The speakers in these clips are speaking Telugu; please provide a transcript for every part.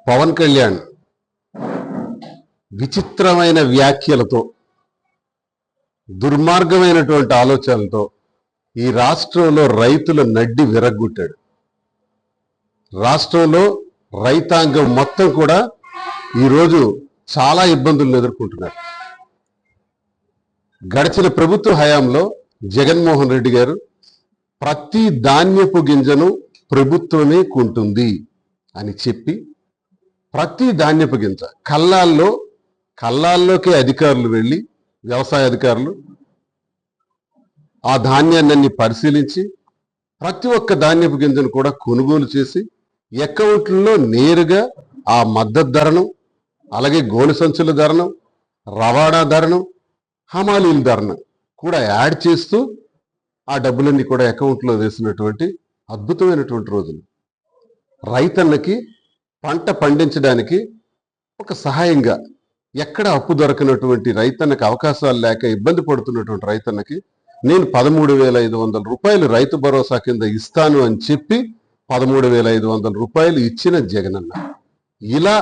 పవన్ కళ్యాణ్ విచిత్రమైన వ్యాఖ్యలతో, దుర్మార్గమైనటువంటి ఆలోచనలతో ఈ రాష్ట్రంలో రైతుల నడ్డి విరగ్గొట్టాడు. రాష్ట్రంలో రైతాంగం మొత్తం కూడా ఈరోజు చాలా ఇబ్బందులను ఎదుర్కొంటున్నారు. గడిచిన ప్రభుత్వ హయాంలో జగన్మోహన్ రెడ్డి గారు ప్రతి ధాన్యపు గింజను ప్రభుత్వమే కొంటుంది అని చెప్పి ప్రతి ధాన్యపు గింజ కల్లాల్లోకే అధికారులు వెళ్ళి, వ్యవసాయ అధికారులు ఆ ధాన్యాన్ని పరిశీలించి ప్రతి ఒక్క ధాన్యపు గింజను కూడా కొనుగోలు చేసి అకౌంట్లలో నేరుగా ఆ మద్దతు ధరను, అలాగే గోనె సంచుల ధరను, రవాణా ధరను, హమాలీల ధరను కూడా యాడ్ చేస్తూ ఆ డబ్బులన్నీ కూడా అకౌంట్లో వేసినటువంటి అద్భుతమైనటువంటి రోజులు. రైతన్నకి పంట పండించడానికి ఒక సహాయంగా, ఎక్కడ అప్పు దొరకనటువంటి రైతన్నకి, అవకాశాలు లేక ఇబ్బంది పడుతున్నటువంటి రైతన్నకి నేను 13,500 రూపాయలు రైతు భరోసా కింద ఇస్తాను అని చెప్పి 13,500 రూపాయలు ఇచ్చిన జగనన్న ఇలా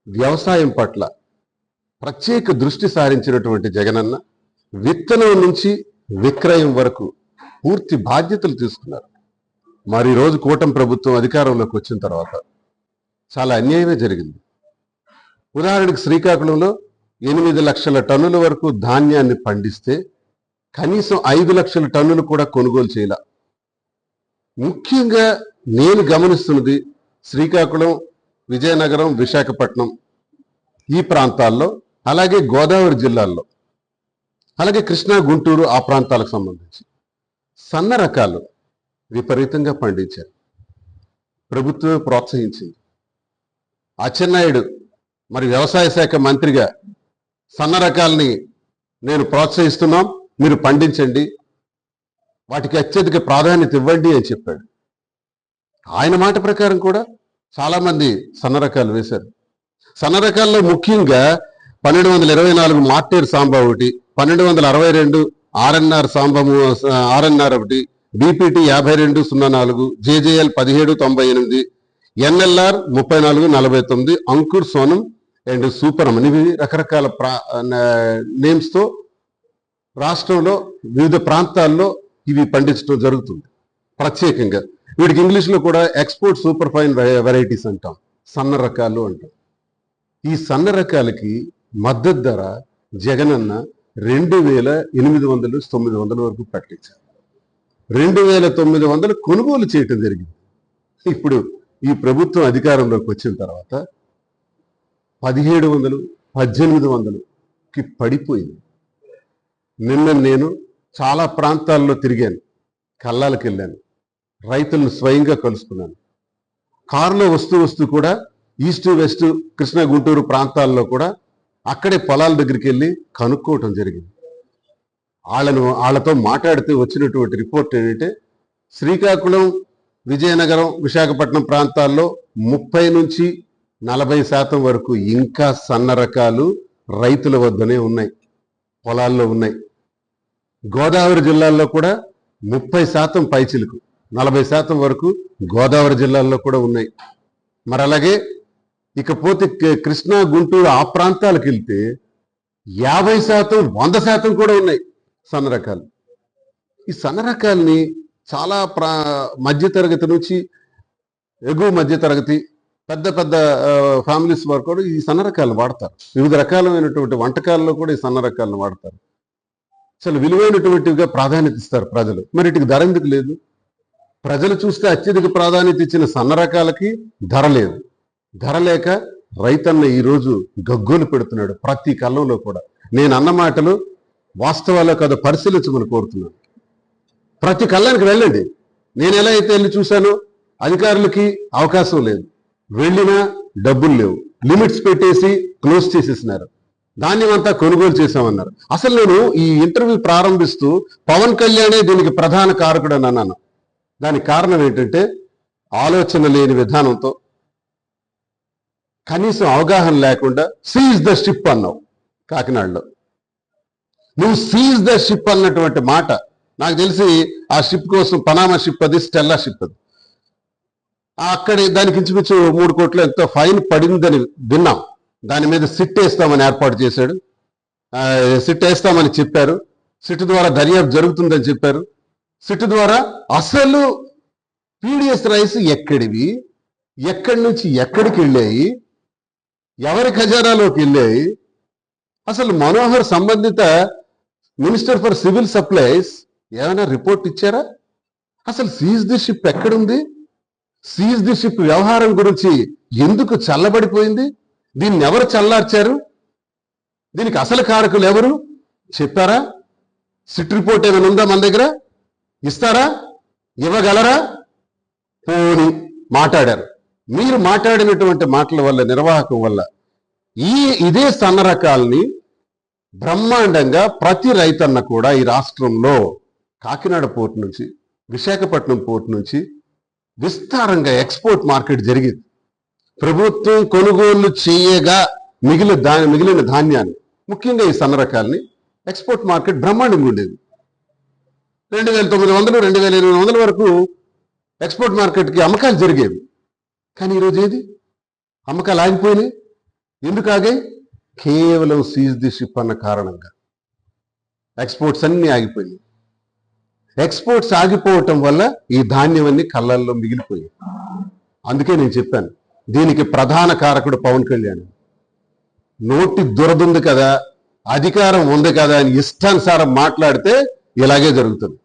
వ్యవసాయం పట్ల ప్రత్యేక దృష్టి సారించినటువంటి జగనన్న విత్తనం నుంచి విక్రయం వరకు పూర్తి బాధ్యతలు తీసుకున్నారు. మరి రోజు కూటమి ప్రభుత్వం అధికారంలోకి వచ్చిన తర్వాత చాలా అన్యాయమే జరిగింది. ఉదాహరణకు శ్రీకాకుళంలో 8 లక్షల టన్నుల వరకు ధాన్యాన్ని పండిస్తే కనీసం 5 లక్షల టన్నులు కూడా కొనుగోలు చేయాల. ముఖ్యంగా నేను గమనిస్తున్నది శ్రీకాకుళం, విజయనగరం, విశాఖపట్నం ఈ ప్రాంతాల్లో, అలాగే గోదావరి జిల్లాల్లో, అలాగే కృష్ణా, గుంటూరు ఆ ప్రాంతాలకు సంబంధించి సన్న రకాలు విపరీతంగా పండించారు. ప్రభుత్వమే ప్రోత్సహించింది. అచ్చెన్నాయుడు మరి వ్యవసాయ శాఖ మంత్రిగా సన్న రకాలని నేను ప్రోత్సహిస్తున్నాం, మీరు పండించండి, వాటికి అత్యధిక ప్రాధాన్యత ఇవ్వండి అని చెప్పాడు. ఆయన మాట ప్రకారం కూడా చాలామంది సన్న రకాలు వేశారు. సన్న రకాల్లో ముఖ్యంగా 1224 మార్టేర్ సాంబా ఒకటి, 1262 ఆర్ఎన్ఆర్ సాంబము ఆర్ఎన్ఆర్ ఒకటి, BPT 5204, JJL 1798, NLR 3449, Ankur, Sonam and super ఇవి రకరకాల నేమ్స్తో రాష్ట్రంలో వివిధ ప్రాంతాల్లో ఇవి పండించడం జరుగుతుంది. ప్రత్యేకంగా వీటికి ఇంగ్లీష్లో కూడా ఎక్స్పోర్ట్ సూపర్ ఫైన్ వెరైటీస్ అంటాం, సన్న రకాలు అంటాం. ఈ సన్న రకాలకి మద్దతు ధర జగనన్న 2,800-900 వరకు ప్రకటించారు. 2,900 కొనుగోలు చేయటం జరిగింది. ఇప్పుడు ఈ ప్రభుత్వం అధికారంలోకి వచ్చిన తర్వాత 1,700-1,800కి పడిపోయింది. నిన్న నేను చాలా ప్రాంతాల్లో తిరిగాను, కల్లాలకు వెళ్ళాను, రైతులను స్వయంగా కలుసుకున్నాను. కారులో వస్తూ కూడా ఈస్ట్ వెస్ట్ కృష్ణా, గుంటూరు ప్రాంతాల్లో కూడా అక్కడే పొలాల దగ్గరికి వెళ్ళి కనుక్కోవటం జరిగింది. వాళ్ళతో మాట్లాడితే వచ్చినటువంటి రిపోర్ట్ ఏంటంటే శ్రీకాకుళం, విజయనగరం, విశాఖపట్నం ప్రాంతాల్లో 30-40% వరకు ఇంకా సన్న రకాలు రైతుల వద్దనే ఉన్నాయి, పొలాల్లో ఉన్నాయి. గోదావరి జిల్లాల్లో కూడా 30% పైచిలకు, 40% వరకు గోదావరి జిల్లాల్లో కూడా ఉన్నాయి. మరి అలాగే ఇకపోతే కృష్ణా, గుంటూరు ఆ ప్రాంతాలకు వెళ్తే 50%, 100% కూడా ఉన్నాయి సన్న రకాలు. ఈ సన్న రకాలని చాలా మధ్యతరగతి నుంచి ఎగువ మధ్యతరగతి పెద్ద పెద్ద ఫ్యామిలీస్ వరకు కూడా ఈ సన్న రకాలను వాడతారు. వివిధ రకాలైనటువంటి వంటకాల్లో కూడా ఈ సన్న రకాలను వాడతారు. అసలు విలువైనటువంటివిగా ప్రాధాన్యత ఇస్తారు ప్రజలు. మరి వీటికి ధర ఎందుకు లేదు? ప్రజలు చూస్తే అత్యధిక ప్రాధాన్యత ఇచ్చిన సన్న రకాలకి ధర లేదు. ధర లేక రైతన్న ఈరోజు గగ్గోలు పెడుతున్నాడు ప్రతి కళ్ళంలో కూడా. నేను అన్న మాటలు వాస్తవాల్లో కదా పరిశీలించమని కోరుతున్నాను. ప్రతి కళ్ళానికి వెళ్ళండి. నేను ఎలా అయితే వెళ్ళి చూశానో అధికారులకి అవకాశం లేదు, వెళ్ళినా డబ్బులు లేవు, లిమిట్స్ పెట్టేసి క్లోజ్ చేసేసినారు, ధాన్యం అంతా కొనుగోలు చేశామన్నారు. అసలు నేను ఈ ఇంటర్వ్యూ ప్రారంభిస్తూ పవన్ కళ్యాణే దీనికి ప్రధాన కారకుడు అని అన్నాను. దానికి కారణం ఏంటంటే ఆలోచన లేని విధానంతో, కనీసం అవగాహన లేకుండా సీజ్ ద షిప్ అన్నావు కాకినాడలో. నువ్వు సీజ్ ద షిప్ అన్నటువంటి మాట నాకు తెలిసి ఆ షిప్ కోసం పనామా షిప్ అది, స్టెల్లా షిప్ అది. అక్కడ దానికి ఇంచుమించు 3 కోట్లు ఎంతో ఫైన్ పడిందని విన్నాం. దాని మీద సిట్ వేస్తామని ఏర్పాటు చేశాడు. సిట్ వేస్తామని చెప్పారు. సిట్ ద్వారా దర్యాప్తు జరుగుతుందని చెప్పారు. సిట్ ద్వారా అసలు పీడిఎస్ రైస్ ఎక్కడివి, ఎక్కడి నుంచి ఎక్కడికి వెళ్ళాయి, ఎవరి ఖజానాలోకి వెళ్ళాయి, అసలు మనోహర్ సంబంధిత మినిస్టర్ ఫర్ సివిల్ సప్లైస్ ఏమైనా రిపోర్ట్ ఇచ్చారా? అసలు సీజ్ ది షిప్ ఎక్కడుంది? సీజ్ ది షిప్ వ్యవహారం గురించి ఎందుకు చల్లబడిపోయింది? దీన్ని ఎవరు చల్లార్చారు? దీనికి అసలు కారకులు ఎవరు చెప్పారా? సిట్ రిపోర్ట్ ఏమైనా ఉందా మన దగ్గర? ఇస్తారా? ఇవ్వగలరా? పోని మాట్లాడారు. మీరు మాట్లాడినటువంటి మాటల వల్ల, నిర్వాహకం వల్ల ఇదే సన్న రకాల్ని బ్రహ్మాండంగా ప్రతి రైతన్న కూడా ఈ రాష్ట్రంలో కాకినాడ పోర్టు నుంచి, విశాఖపట్నం పోర్టు నుంచి విస్తారంగా ఎక్స్పోర్ట్ మార్కెట్ జరిగింది. ప్రభుత్వం కొనుగోలు చేయగా మిగిలిన ధాన్యాన్ని, ముఖ్యంగా ఈ సన్న రకాల్ని ఎక్స్పోర్ట్ మార్కెట్ బ్రహ్మాండంగా ఉండేది. 2900, 2800 వరకు ఎక్స్పోర్ట్ మార్కెట్కి అమ్మకాలు జరిగేవి. కానీ ఈరోజు ఏది? అమ్మకాలు ఆగిపోయినాయి. ఎందుకు ఆగాయి? కేవలం సీజ్ ది షిప్ అన్న కారణంగా ఎక్స్పోర్ట్స్ అన్నీ ఆగిపోయినాయి. ఎక్స్పోర్ట్స్ ఆగిపోవటం వల్ల ఈ ధాన్యం అన్ని కళ్ళల్లో మిగిలిపోయాయి. అందుకే నేను చెప్పాను, దీనికి ప్రధాన కారకుడు పవన్ కళ్యాణ్. నోటి దురదుంది కదా, అధికారం ఉంది కదా అని ఇష్టానుసారం మాట్లాడితే ఇలాగే జరుగుతుంది.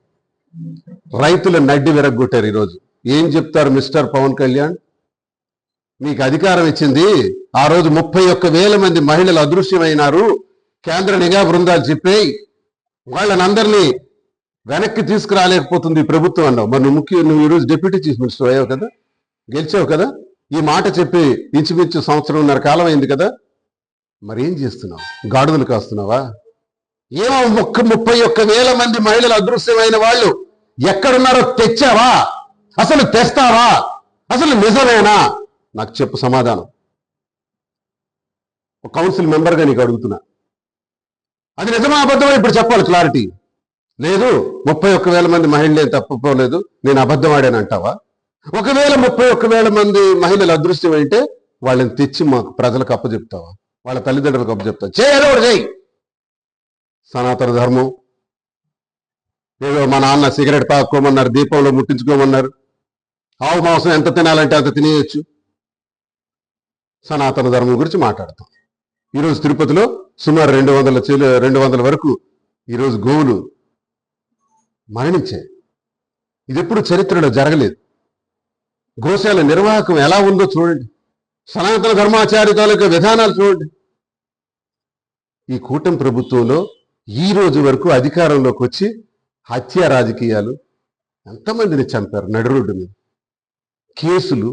రైతుల నడ్డి విరగ్గొట్టారు. ఈరోజు ఏం చెప్తారు మిస్టర్ పవన్ కళ్యాణ్? మీకు అధికారం ఇచ్చింది, ఆ రోజు 31,000 మంది మహిళలు అదృశ్యమైనారు, కేంద్ర నిఘా బృందాలు చెప్పాయి, వాళ్ళనందరినీ వెనక్కి తీసుకురాలేకపోతుంది ప్రభుత్వం అన్నావు. మరి నువ్వు ఈరోజు డిప్యూటీ చీఫ్ మినిస్టర్ అయ్యావు కదా, గెలిచావు కదా, ఈ మాట చెప్పి ఇంచుమించు 1.5 కాలం అయింది కదా, మరి ఏం చేస్తున్నావు? గాడుదలు కాస్తున్నావా? ఏమో 31,000 మంది మహిళలు అదృశ్యమైన వాళ్ళు ఎక్కడున్నారో తెచ్చావా? అసలు తెస్తావా? అసలు నిజమేనా? నాకు చెప్పు సమాధానం. ఒక కౌన్సిల్ మెంబర్గా నీకు అడుగుతున్నా, అది నిజమా అబద్ధమా ఇప్పుడు చెప్పాలి క్లారిటీ. లేదు 31,000 మంది మహిళలే తప్పుకోలేదు, నేను అబద్ధం ఆడానంటావా? ఒకవేళ 31,000 మంది మహిళలు అదృశ్యం అయితే వాళ్ళని తెచ్చి మాకు ప్రజలకు అప్పచెప్తావా? వాళ్ళ తల్లిదండ్రులకు అప్పచెప్తావా? చేయి. సనాతన ధర్మం ఏదో మా నాన్న సిగరెట్ తాక్కోమన్నారు, దీపంలో ముట్టించుకోమన్నారు, ఆవు మాంసం ఎంత తినాలంటే అంత తినేయచ్చు. సనాతన ధర్మం గురించి మాట్లాడతాం. ఈరోజు తిరుపతిలో సుమారు 200 వరకు ఈరోజు గోవులు మరణించాయి. ఇది ఎప్పుడు చరిత్రలో జరగలేదు. గోశాల నిర్వాహకం ఎలా ఉందో చూడండి, సనాతన ధర్మాచార్య తాలూకా విధానాలు చూడండి. ఈ కూటమి ప్రభుత్వంలో ఈ రోజు వరకు అధికారంలోకి వచ్చి హత్య రాజకీయాలు, ఎంతమందిని చంపారు నడి రోడ్డు మీద, కేసులు,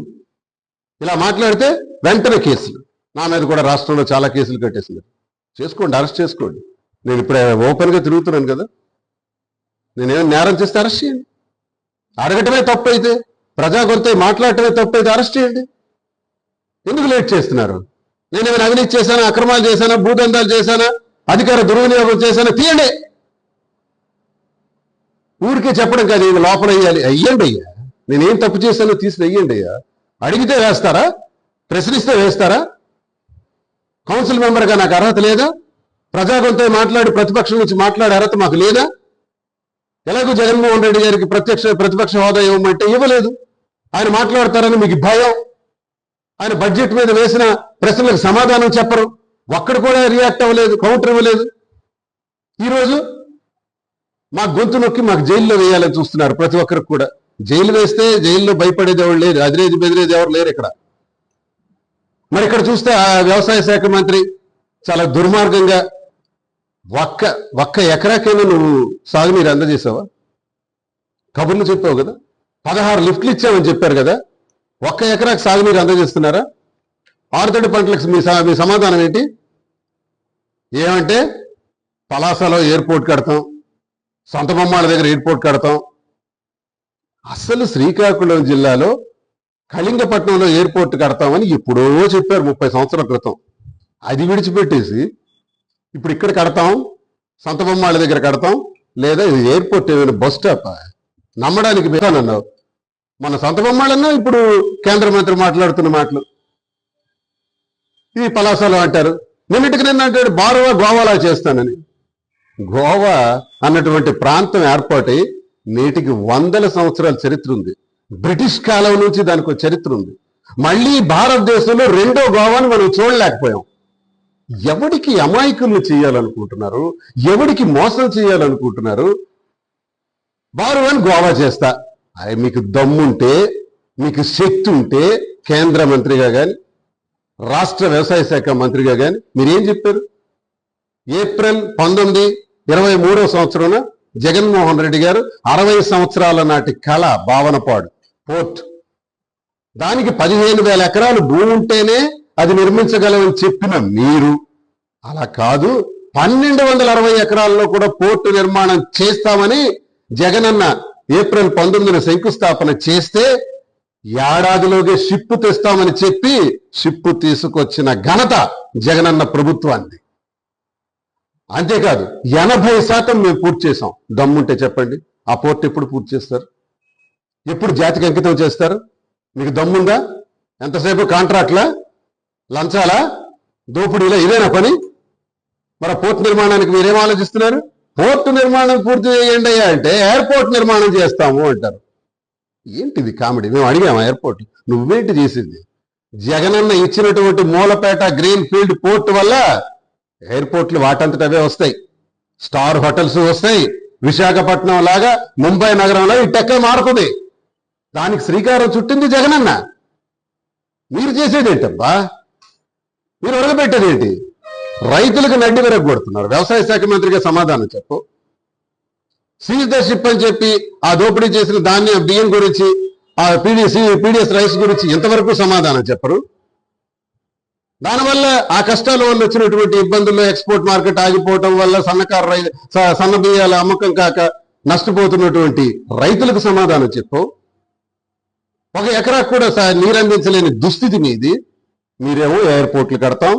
ఇలా మాట్లాడితే వెంటనే కేసులు. నా మీద కూడా రాష్ట్రంలో చాలా కేసులు కట్టేసినారు. చేసుకోండి, అరెస్ట్ చేసుకోండి. నేను ఇప్పుడు ఓపెన్గా తిరుగుతున్నాను కదా, నేనేమైనా నేరం చేస్తే అరెస్ట్ చేయండి. అడగటమే తప్పు అయితే, ప్రజా గొంతు మాట్లాడటమే తప్పు అయితే అరెస్ట్ చేయండి. ఎందుకు లేట్ చేస్తున్నారు? నేనేమైనా అవినీతి చేశానా, అక్రమాలు చేశానా, భూదందాలు చేశానా, అధికార దుర్వినియోగం చేశానా? తీయండి. ఊరికే చెప్పడం కాదు, ఇది లోపల వేయాలి. అయ్యండి అయ్యా, నేనేం తప్పు చేశానో తీసి వెయ్యండి అయ్యా. అడిగితే వేస్తారా? ప్రశ్నిస్తే వేస్తారా? కౌన్సిల్ మెంబర్గా నాకు అర్హత లేదా? ప్రజాగొంతో మాట్లాడి ప్రతిపక్షం నుంచి మాట్లాడే అర్హత మాకు లేదా? ఎలాగో జగన్మోహన్ రెడ్డి గారికి ప్రతిపక్ష హోదా ఇవ్వమంటే ఇవ్వలేదు. ఆయన మాట్లాడతారని మీకు భయం. ఆయన బడ్జెట్ మీద వేసిన ప్రశ్నలకు సమాధానం చెప్పరు. ఒక్కడు కూడా రియాక్ట్ అవ్వలేదు, కౌంటర్ ఇవ్వలేదు. ఈరోజు మా గొంతు నొక్కి మాకు జైల్లో వేయాలని చూస్తున్నారు. ప్రతి ఒక్కరికి కూడా జైలు వేస్తే జైల్లో భయపడేది ఎవరు లేరు, అదిరేది బెదిరేది ఎవరు లేరు ఇక్కడ. మరి ఇక్కడ చూస్తే ఆ వ్యవసాయ శాఖ మంత్రి చాలా దుర్మార్గంగా ఒక్క ఎకరాకైనా నువ్వు సాగునీరు అందజేసావా? కబుర్లు చెప్పావు కదా, 16 లిఫ్ట్లు ఇచ్చామని చెప్పారు కదా, ఒక్క ఎకరాకి సాగునీరు అందజేస్తున్నారా? ఆరుతడి పంటలకు మీ సమాధానం ఏంటి? ఏమంటే పలాసలో ఎయిర్పోర్ట్ కడతాం, సొంతబొమ్మాళ్ళ దగ్గర ఎయిర్పోర్ట్ కడతాం. అసలు శ్రీకాకుళం జిల్లాలో కళింగపట్నంలో ఎయిర్పోర్ట్ కడతామని ఎప్పుడో చెప్పారు 30 సంవత్సరాల క్రితం. అది విడిచిపెట్టేసి ఇప్పుడు ఇక్కడ కడతాం, సొంతబొమ్మాళ్ళ దగ్గర కడతాం, లేదా ఇది ఎయిర్పోర్ట్ ఏమైనా బస్ స్టాప్ నమ్మడానికి పెట్టానన్నావు. మన సొంత బొమ్మాళ్ళన్నా ఇప్పుడు కేంద్ర మంత్రి మాట్లాడుతున్న మాటలు ఇది పలాసలో అంటారు. నిన్నటికి నిన్న అంటాడు గోవాలా చేస్తానని. గోవా అన్నటువంటి ప్రాంతం ఏర్పాటై నేటికి 100 సంవత్సరాల చరిత్ర ఉంది. బ్రిటిష్ కాలం నుంచి దానికి ఒక చరిత్ర ఉంది. మళ్ళీ భారతదేశంలో రెండో గోవాని మనం చూడలేకపోయాం. ఎవడికి అమాయకుల్ని చేయాలనుకుంటున్నారు, ఎవడికి మోసం చేయాలనుకుంటున్నారు? అని గోవా చేస్తా. అది మీకు దమ్ముంటే, మీకు శక్తి ఉంటే కేంద్ర మంత్రిగా కానీ రాష్ట్ర వ్యవసాయ శాఖ మంత్రిగా కానీ మీరేం చెప్పారు? ఏప్రిల్ 1923 సంవత్సరంలో జగన్మోహన్ రెడ్డి గారు 60 సంవత్సరాల నాటి కళ భావనపాడు పోర్ట్, దానికి 15,000 ఎకరాలు భూమి ఉంటేనే అది నిర్మించగలమని చెప్పిన మీరు అలా కాదు 1260 ఎకరాల్లో కూడా పోర్టు నిర్మాణం చేస్తామని జగనన్న ఏప్రిల్ 19న శంకుస్థాపన చేస్తే ఏడాదిలోగే షిప్పు తెస్తామని చెప్పి షిప్పు తీసుకొచ్చిన ఘనత జగనన్న ప్రభుత్వాన్ని. అంతేకాదు 80% మేము పూర్తి చేసాం. దమ్ముంటే చెప్పండి, ఆ పోర్ట్ ఎప్పుడు పూర్తి చేస్తారు? ఎప్పుడు జాతికి అంకితం చేస్తారు? మీకు దమ్ముందా? ఎంతసేపు కాంట్రాక్ట్లా, లంచాలా, దోపిడీలా? ఇదేనా పని? మరి పోర్ట్ నిర్మాణానికి మీరేం ఆలోచిస్తున్నారు? పోర్టు నిర్మాణం పూర్తి చేయండి అంటే ఎయిర్పోర్ట్ నిర్మాణం చేస్తాము అంటారు. ఏంటిది కామెడీ? మేము అడిగాము ఎయిర్పోర్ట్, నువ్వేంటి చేసింది? జగనన్న ఇచ్చినటువంటి మూలపేట గ్రీన్ ఫీల్డ్ పోర్ట్ వల్ల ఎయిర్పోర్ట్లు వాటంతట అవే వస్తాయి. స్టార్ హోటల్స్ వస్తాయి. విశాఖపట్నం లాగా ముంబై నగరంలో ఇట్టెక్క మారుతుంది. దానికి శ్రీకారం చుట్టింది జగనన్న. మీరు చేసేది ఏంటబ్బా? మీరు ఒడగబెట్టేది ఏంటి? రైతులకు నడ్డి విరగొడుతున్నారు. వ్యవసాయ శాఖ మంత్రిగా సమాధానం చెప్పు. సీజ్ ద షిప్ అని చెప్పి ఆ దోపిడీ చేసిన ధాన్యం బియ్యం గురించి, ఆ పీడిఎస్ రైస్ గురించి ఇంతవరకు సమాధానం చెప్పరు. దానివల్ల ఆ కష్టాల వల్ల వచ్చినటువంటి ఇబ్బందుల్లో ఎక్స్పోర్ట్ మార్కెట్ ఆగిపోవటం వల్ల సన్న బియ్యాల అమ్మకం కాక నష్టపోతున్నటువంటి రైతులకు సమాధానం చెప్పు. ఒక ఎకరా కూడా నీరు అందించలేని దుస్థితి మీది. మీరేమో ఎయిర్పోర్ట్లు కడతాం,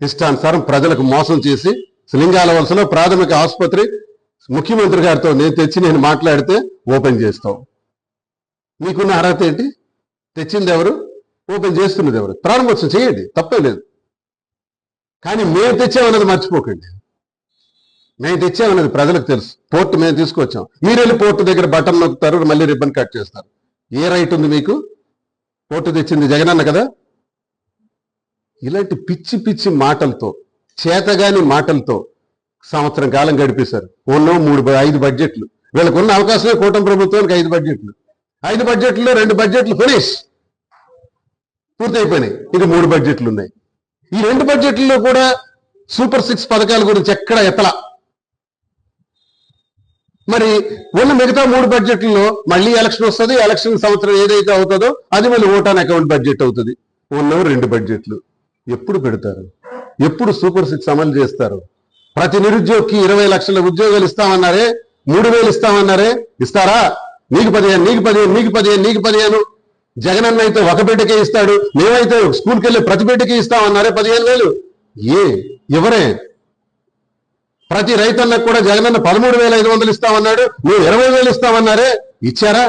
ఇష్టానుసారం ప్రజలకు మోసం చేసి లింగాల వలసలో ప్రాథమిక ఆసుపత్రి ముఖ్యమంత్రి గారితో నేను మాట్లాడితే ఓపెన్ చేస్తాం. మీకున్న అర్హత ఏంటి? తెచ్చింది ఎవరు? ఓపెన్ చేస్తున్నది ఎవరు? ప్రారంభోత్సవం చేయండి, తప్పే లేదు. కానీ మేము తెచ్చామన్నది మర్చిపోకండి. మేము తెచ్చామన్నది ప్రజలకు తెలుసు. పోర్టు మేము తీసుకొచ్చాం. మీరు వెళ్ళి పోర్టు దగ్గర బటన్ నొక్కుతారు, మళ్ళీ రిబ్బన్ కట్ చేస్తారు. ఏ రైట్ ఉంది మీకు? పోర్టు తెచ్చింది జగనన్న కదా. ఇలాంటి పిచ్చి పిచ్చి మాటలతో, చేతగాని మాటలతో సంవత్సరం కాలం గడిపేశారు. ఉన్నో 5 బడ్జెట్లు. వీళ్ళకున్న అవకాశమే కూటమి ప్రభుత్వానికి 5 బడ్జెట్లు. 5 బడ్జెట్లో 2 బడ్జెట్లు ఫినిష్ పూర్తయిపోయినాయి. ఇది 3 బడ్జెట్లు ఉన్నాయి. ఈ 2 బడ్జెట్లలో కూడా సూపర్ 6 పథకాల గురించి ఎక్కడ ఎత్తలా. మరి ఉన్న మిగతా 3 బడ్జెట్లలో మళ్ళీ ఎలక్షన్ వస్తుంది. ఎలక్షన్ సంవత్సరం ఏదైతే అవుతుందో అది మళ్ళీ ఓటాన్ అకౌంట్ బడ్జెట్ అవుతుంది. ఉన్న 2 బడ్జెట్లు ఎప్పుడు పెడతారు? ఎప్పుడు సూపర్ 6 అమలు చేస్తారు? ప్రతి నిరుద్యోగికి 20 లక్షల ఉద్యోగాలు ఇస్తామన్నారే, 3,000 ఇస్తామన్నారే, ఇస్తారా? నీకు 15, నీకు 15, నీకు 15, నీకు 15. జగనన్న అయితే ఒక బిడ్డకే ఇస్తాడు, మేమైతే స్కూల్కి వెళ్ళి ప్రతి బిడ్డకి ఇస్తామన్నారే 15,000. ఎవరే? ప్రతి రైతన్నకు కూడా జగనన్న 13,500 ఇస్తామన్నాడు, నువ్వు 20,000 ఇస్తామన్నారే, ఇచ్చారా?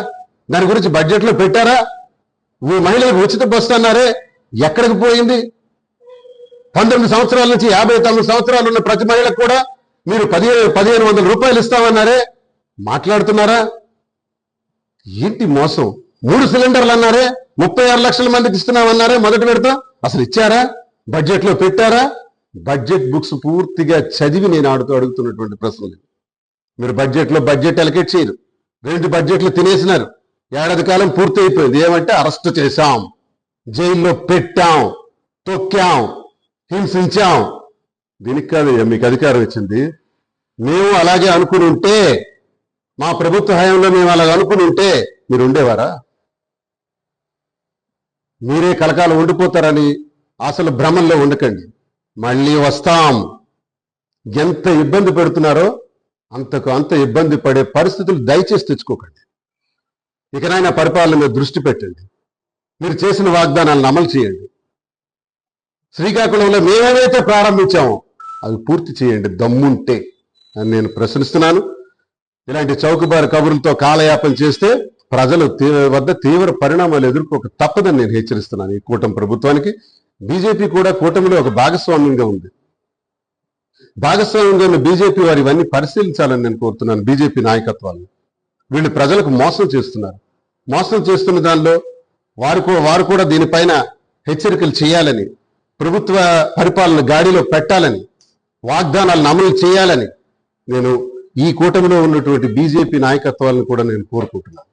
దాని గురించి బడ్జెట్లో పెట్టారా? మహిళలకు ఉచిత బస్సు అన్నారే, ఎక్కడికి పోయింది? 19 సంవత్సరాల నుంచి 59 సంవత్సరాలు ఉన్న ప్రతి మహిళకు కూడా మీరు 1,500 రూపాయలు ఇస్తామన్నారే, మాట్లాడుతున్నారా? ఏంటి మోసం? 3 సిలిండర్లు అన్నారే, 36 లక్షల మందికి ఇస్తున్నామన్నారే మొదటి విడత. అసలు ఇచ్చారా? బడ్జెట్లో పెట్టారా? బడ్జెట్ బుక్స్ పూర్తిగా చదివి నేను అడుగుతున్నటువంటి ప్రశ్నలు. మీరు బడ్జెట్ అలకేట్ చేయరు. 2 బడ్జెట్లు తినేసినారు. ఏడాది కాలం పూర్తి అయిపోయింది. ఏమంటే అరెస్ట్ చేశాం, జైల్లో పెట్టాం, తొక్కాం, హింసించాం. దీనికి కాదు మీకు అధికారం ఇచ్చింది. మేము అలాగే అనుకుని ఉంటే, మా ప్రభుత్వ హయాంలో మేము అలాగ అనుకుని ఉంటే మీరు ఉండేవారా? మీరే కలకాలం ఉండిపోతారని అసలు భ్రమంలో ఉండకండి. మళ్ళీ వస్తాం. ఎంత ఇబ్బంది పెడుతున్నారో అంత ఇబ్బంది పడే పరిస్థితులు దయచేసి తెచ్చుకోకండి. ఇకనైనా పరిపాలన మీద దృష్టి పెట్టండి. మీరు చేసిన వాగ్దానాలను అమలు చేయండి. శ్రీకాకుళంలో మేమేమైతే ప్రారంభించామో అవి పూర్తి చేయండి దమ్ముంటే అని నేను ప్రశ్నిస్తున్నాను. ఇలాంటి చౌకబారు కబుర్లతో కాలయాపన చేస్తే ప్రజలు వద్ద తీవ్ర పరిణామాలు ఎదుర్కోక తప్పదని నేను హెచ్చరిస్తున్నాను. ఈ కూటమి ప్రభుత్వానికి బీజేపీ కూడా కూటమిలో ఒక భాగస్వామ్యంగా ఉంది. భాగస్వామ్యంగా ఉన్న బీజేపీ వారు ఇవన్నీ పరిశీలించాలని నేను కోరుతున్నాను. బీజేపీ నాయకత్వాన్ని వీళ్ళు ప్రజలకు మోసం చేస్తున్నారు. మోసం చేస్తున్న దానిలో వారు కూడా దీనిపైన హెచ్చరికలు చేయాలని, ప్రభుత్వ పరిపాలన గాడిలో పెట్టాలని, వాగ్దానాలను అమలు చేయాలని నేను ఈ కూటమిలో ఉన్నటువంటి బీజేపీ నాయకత్వాలను కూడా నేను కోరుకుంటున్నాను.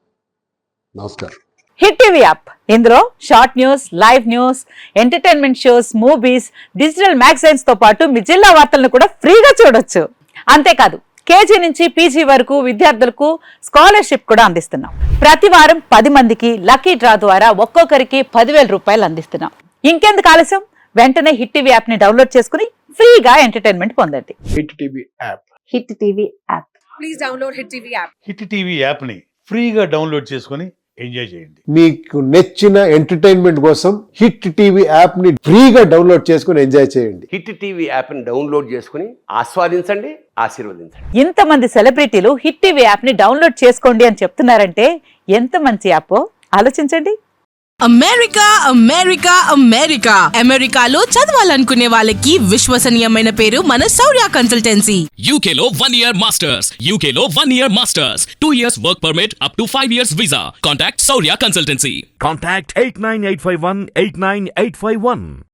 నమస్కారం. హిట్ టీవీ యాప్, ఇందులో short news, live news, entertainment shows, movies, digital magazines తో పాటు మీ జిల్లా వార్తలను కూడా ఫ్రీగా చూడొచ్చు. అంతేకాదు కేజీ నుంచి పీజీ వరకు విద్యార్థులకు స్కాలర్షిప్ కూడా అందిస్తున్నాం. ప్రతి వారం 10 మందికి లక్కీ డ్రా ద్వారా ఒక్కొక్కరికి 10,000 రూపాయలు అందిస్తున్నాం. ఇంకెందుకు ఆలస్యం, వెంటనే హిట్ టీవీ యాప్ ని డౌన్లోడ్ చేసుకుని ఫ్రీగా ఎంటర్టైన్మెంట్ పొందండి. Hit TV app. Hit TV app. Please download hit TV app. Hit TV app ని ఫ్రీగా డౌన్లోడ్ చేసుకొని ఎంజాయ్ చేయండి. మీకు నచ్చిన ఎంటర్టైన్మెంట్ కోసం హిట్ టీవీ యాప్ ని ఫ్రీగా డౌన్లోడ్ చేసుకొని ఎంజాయ్ చేయండి. హిట్ టీవీ యాప్ ని డౌన్లోడ్ చేసుకుని ఆస్వాదించండి, ఆశీర్వదించండి. ఇంతమంది సెలబ్రిటీలు హిట్ టీవీ యాప్ ని డౌన్లోడ్ చేసుకోండి అని చెప్తున్నారంటే ఎంత మంచి యాప్ ఆలోచించండి. అమెరికా అమెరికా అమెరికా అమెరికాలో చదవాలనుకునే వాళ్ళకి విశ్వసనీయమైన పేరు మన శౌర్య కన్సల్టెన్సీ. UK లో 1 year masters. UK లో 1 year masters. 2 years work permit up to 5 years visa. Contact Saurya Consultancy. Contact 89851 89851.